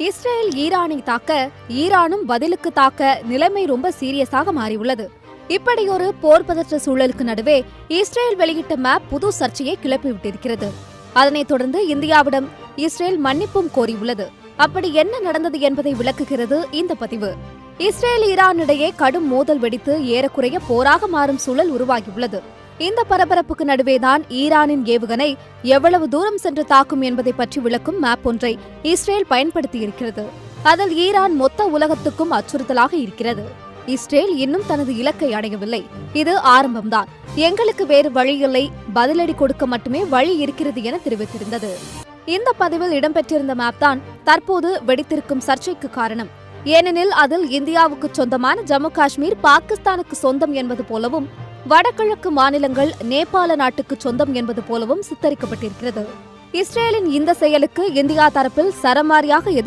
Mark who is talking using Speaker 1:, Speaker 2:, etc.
Speaker 1: Israel ஈரானை தாக்க, ஈரானும் பதிலுக்கு தாக்க நிலைமை ரொம்ப சீரியஸாக மாறியுள்ளது. இப்படி ஒரு போர் பதற்ற சூழலுக்கு நடுவே இஸ்ரேல் வெளியிட்ட மேப் புது சர்ச்சையை கிளப்பிவிட்டிருக்கிறது. அதனைத் தொடர்ந்து இந்தியாவிடம் இஸ்ரேல் மன்னிப்பும் கோரியுள்ளது. அப்படி என்ன நடந்தது என்பதை விளக்குகிறது இந்த பதிவு. இஸ்ரேல் ஈரான் இடையே கடும் மோதல் வெடித்து ஏறக்குறைய போராக மாறும் சூழல் உருவாகியுள்ளது. இந்த பரபரப்புக்கு நடுவேதான் ஈரானின் ஏவுகணை எவ்வளவு தூரம் சென்று தாக்கும் என்பதை பற்றி விளக்கும் மேப் ஒன்றை இஸ்ரேல் பயன்படுத்தியிருக்கிறது. அதில் ஈரான் மொத்த உலகத்துக்கும் அச்சுறுத்தலாக இருக்கிறது. இஸ்ரேல் இன்னும் தனது இலக்கை அடையவில்லை. இது ஆரம்பம்தான். எங்களுக்கு வேறு வழியில்லை, பதிலடி கொடுக்க மட்டுமே வழி இருக்கிறது என தெரிவித்திருந்தது. இந்த பதிவில் இடம்பெற்றிருந்த மேப் தான் தற்போது வெடித்திருக்கும் சர்ச்சைக்கு காரணம். ஏனெனில் அதில் இந்தியாவுக்கு சொந்தமான ஜம்மு காஷ்மீர் பாகிஸ்தானுக்கு சொந்தம் என்பது போலவும், வடகிழக்கு மாநிலங்கள் நேபாள நாட்டுக்கு சொந்தம் என்பது போலவும் சித்தரிக்கப்பட்டிருக்கிறது. இஸ்ரேலின் இந்த செயலுக்கு இந்தியா தரப்பில் சரமாரியாக எதிர்ப்பு